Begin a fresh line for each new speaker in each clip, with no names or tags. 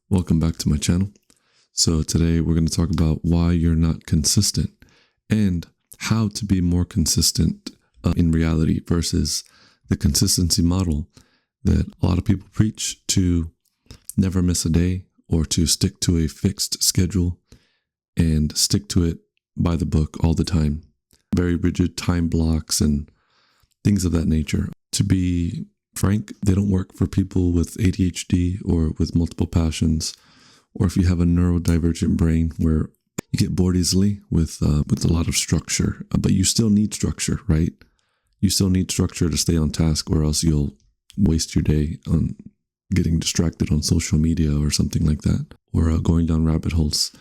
Welcome back to my channel. So today we're going to talk about why you're not consistent and how to be more consistent in reality versus the consistency model that a lot of people preach to never miss a day or to stick to a fixed schedule and stick to it by the book all the time. Very rigid time blocks and things of that nature. To be frank, they don't work for people with ADHD or with multiple passions, or if you have a neurodivergent brain where you get bored easily with a lot of structure, but you still need structure, right? You still need structure to stay on task, or else you'll waste your day on getting distracted on social media or something like that, or going down rabbit holes.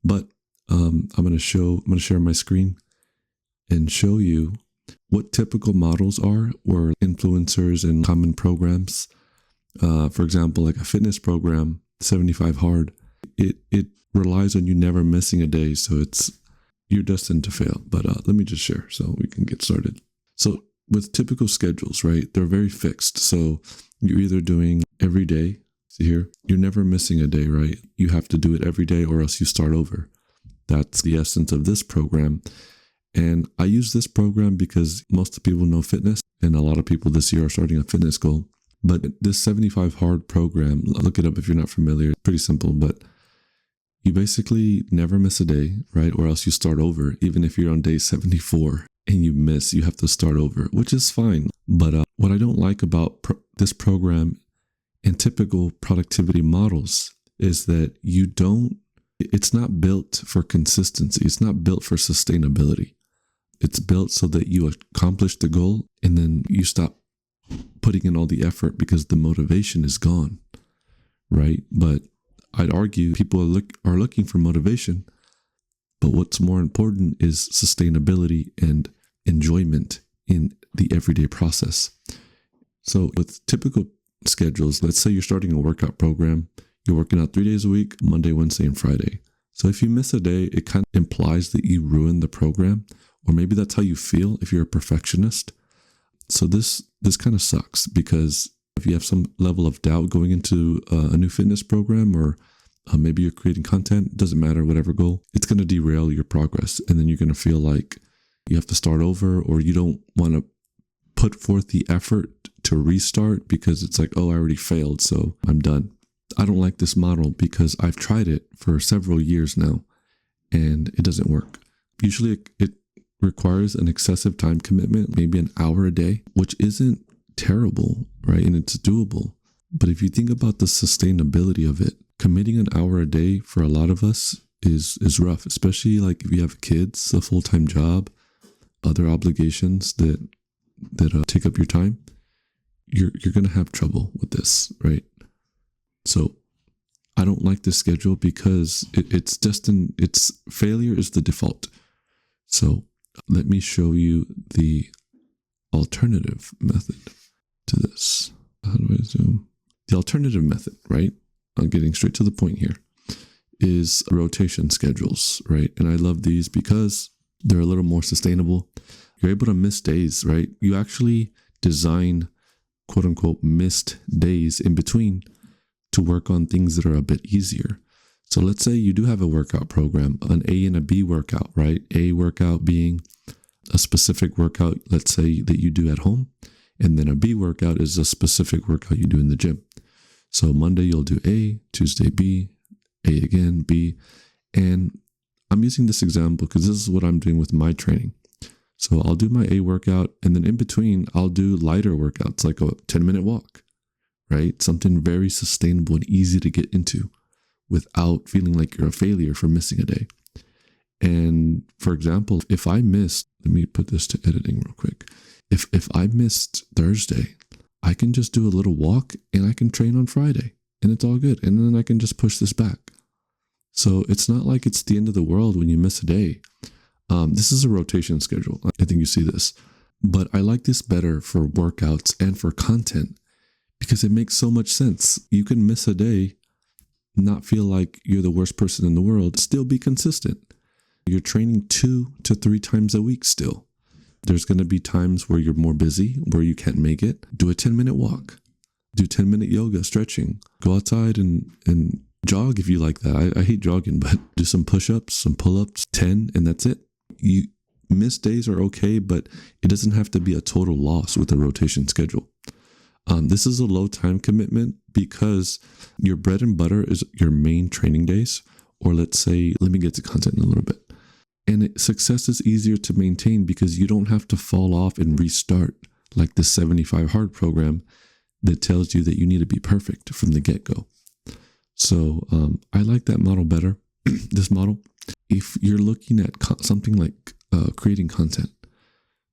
But I'm going to share my screen and show you what typical models are, or influencers and common programs. For example, like a fitness program, 75 Hard, it relies on you never missing a day. So you're destined to fail. But let me just share so we can get started. So with typical schedules, right, they're very fixed. So you're either doing every day. See here, you're never missing a day, right? You have to do it every day or else you start over. That's the essence of this program. And I use this program because most people know fitness, and a lot of people this year are starting a fitness goal. But this 75 Hard program, look it up if you're not familiar. It's pretty simple, but you basically never miss a day, right? Or else you start over. Even if you're on day 74 and you miss, you have to start over, which is fine. But what I don't like about this program and typical productivity models is that it's not built for consistency. It's not built for sustainability. It's built so that you accomplish the goal and then you stop putting in all the effort because the motivation is gone, right? But I'd argue people are looking for motivation, but what's more important is sustainability and enjoyment in the everyday process. So with typical schedules, let's say you're starting a workout program, you're working out 3 days a week, Monday, Wednesday, and Friday. So if you miss a day, it kind of implies that you ruined the program, or maybe that's how you feel if you're a perfectionist. So this kind of sucks, because if you have some level of doubt going into a new fitness program, or maybe you're creating content, doesn't matter, whatever goal, it's going to derail your progress. And then you're going to feel like you have to start over, or you don't want to put forth the effort to restart because it's like, oh, I already failed, so I'm done. I don't like this model because I've tried it for several years now and it doesn't work. Usually it requires an excessive time commitment, maybe an hour a day, which isn't terrible, right? And it's doable. But if you think about the sustainability of it, committing an hour a day for a lot of us is rough, especially like if you have kids, a full-time job, other obligations that take up your time. You're going to have trouble with this, right? So I don't like this schedule because it's failure is the default. So let me show you the alternative method to this. How do I zoom? The alternative method, right? I'm getting straight to the point here, is rotation schedules, right? And I love these because they're a little more sustainable. You're able to miss days, right? You actually design quote unquote missed days in between to work on things that are a bit easier. So let's say you do have a workout program, an A and a B workout, right? A workout being a specific workout, let's say that you do at home. And then a B workout is a specific workout you do in the gym. So Monday you'll do A, Tuesday B, A again, B. And I'm using this example because this is what I'm doing with my training. So I'll do my A workout, and then in between I'll do lighter workouts like a 10-minute walk, right? Something very sustainable and easy to get into without feeling like you're a failure for missing a day. And for example, if I missed, let me put this to editing real quick. If I missed Thursday, I can just do a little walk and I can train on Friday and it's all good. And then I can just push this back. So it's not like it's the end of the world when you miss a day. This is a rotation schedule. I think you see this, but I like this better for workouts and for content because it makes so much sense. You can miss a day, not feel like you're the worst person in the world, still be consistent. You're training 2 to 3 times a week still. There's going to be times where you're more busy, where you can't make it. Do a 10-minute walk. Do 10-minute yoga, stretching. Go outside and Jog if you like that. I hate jogging, but do some push-ups, some pull-ups, 10, and that's it. You miss days are okay, but it doesn't have to be a total loss with a rotation schedule. This is a low time commitment because your bread and butter is your main training days. Or let's say, let me get to content in a little bit. And success is easier to maintain because you don't have to fall off and restart like the 75 hard program that tells you that you need to be perfect from the get-go. So I like that model better, this model. If you're looking at something like creating content.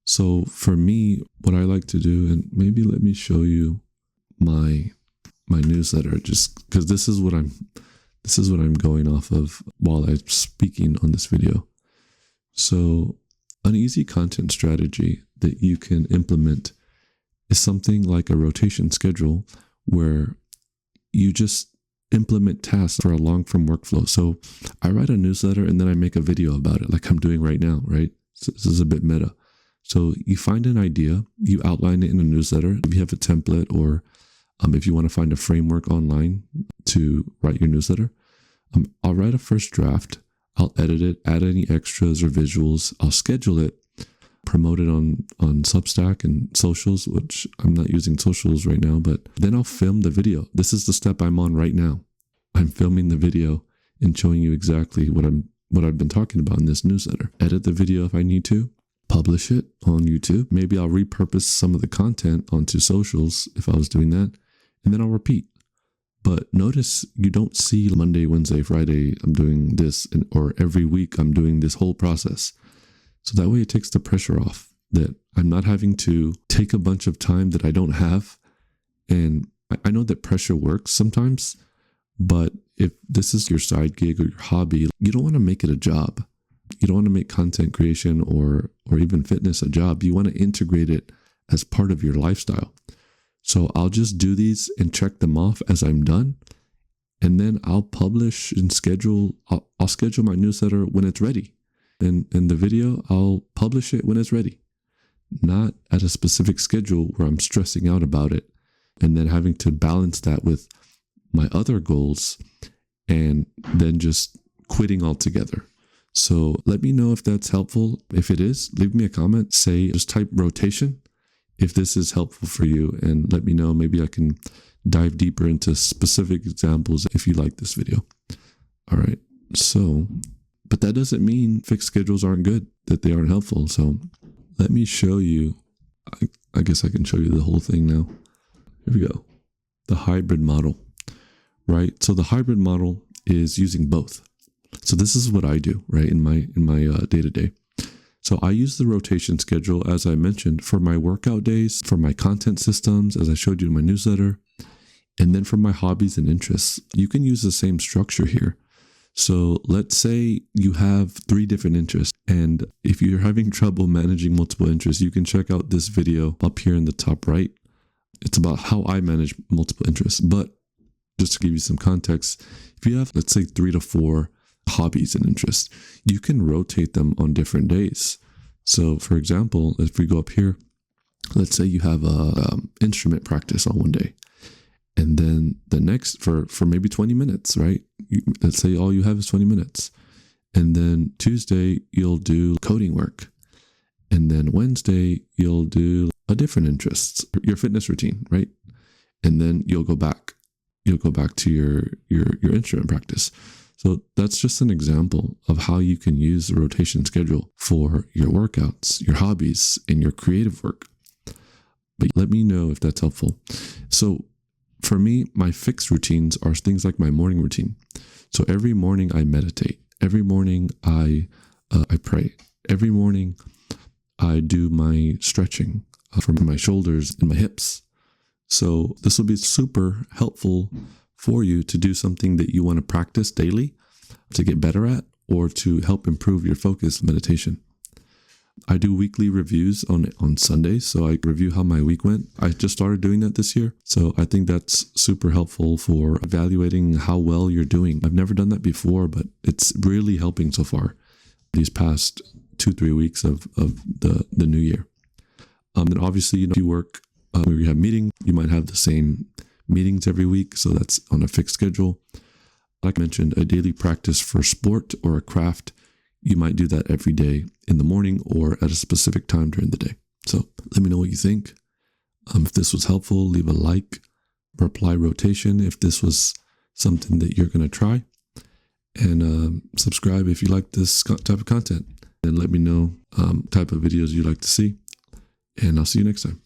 So for me, what I like to do, and maybe let me show you my newsletter, just because this is what I'm going off of while I'm speaking on this video. So an easy content strategy that you can implement is something like a rotation schedule where you just implement tasks for a long-form workflow. So I write a newsletter and then I make a video about it like I'm doing right now, right? So this is a bit meta. So you find an idea, you outline it in a newsletter. If you have a template or if you want to find a framework online to write your newsletter, I'll write a first draft. I'll edit it, add any extras or visuals. I'll schedule it, promote it on Substack and socials, which I'm not using socials right now, but then I'll film the video. This is the step I'm on right now. I'm filming the video and showing you exactly what I've been talking about in this newsletter. Edit the video if I need to, publish it on YouTube. Maybe I'll repurpose some of the content onto socials if I was doing that, and then I'll repeat. But notice you don't see Monday, Wednesday, Friday, I'm doing this, or every week I'm doing this whole process. So that way it takes the pressure off that I'm not having to take a bunch of time that I don't have. And I know that pressure works sometimes, but if this is your side gig or your hobby, you don't want to make it a job. You don't want to make content creation or even fitness a job. You want to integrate it as part of your lifestyle. So I'll just do these and check them off as I'm done. And then I'll publish and schedule. I'll schedule my newsletter when it's ready. And the video, I'll publish it when it's ready. Not at a specific schedule where I'm stressing out about it and then having to balance that with my other goals and then just quitting altogether. So let me know if that's helpful. If it is, leave me a comment. Just type rotation if this is helpful for you, and let me know. Maybe I can dive deeper into specific examples if you like this video. All right. So, but that doesn't mean fixed schedules aren't good, that they aren't helpful. So let me show you. I guess I can show you the whole thing now. Here we go. The hybrid model, right? So the hybrid model is using both. So this is what I do, right, in my day-to-day. So I use the rotation schedule, as I mentioned, for my workout days, for my content systems, as I showed you in my newsletter, and then for my hobbies and interests. You can use the same structure here. So let's say you have 3 different interests, and if you're having trouble managing multiple interests, you can check out this video up here in the top right. It's about how I manage multiple interests. But just to give you some context, if you have, let's say, 3 to 4 hobbies and interests, you can rotate them on different days. So for example, if we go up here, let's say you have a instrument practice on one day, and then the next for maybe 20 minutes, right? Let's say all you have is 20 minutes. And then Tuesday, you'll do coding work. And then Wednesday, you'll do a different interest, your fitness routine, right? And then you'll go back to your instrument practice. So that's just an example of how you can use the rotation schedule for your workouts, your hobbies, and your creative work. But let me know if that's helpful. So for me, my fixed routines are things like my morning routine. So every morning I meditate. Every morning I pray. Every morning I do my stretching for my shoulders and my hips. So this will be super helpful for you to do something that you want to practice daily to get better at, or to help improve your focus meditation. I do weekly reviews on Sundays, so I review how my week went. I just started doing that this year, so I think that's super helpful for evaluating how well you're doing. I've never done that before, but it's really helping so far these past 2-3 weeks of the new year. And obviously, if you work where you have meetings, you might have the same meetings every week, so that's on a fixed schedule. Like I mentioned, a daily practice for sport or a craft, you might do that every day in the morning or at a specific time during the day. So let me know what you think. If this was helpful, leave a like, reply rotation if this was something that you're going to try, and subscribe if you like this type of content. And let me know type of videos you'd like to see. And I'll see you next time.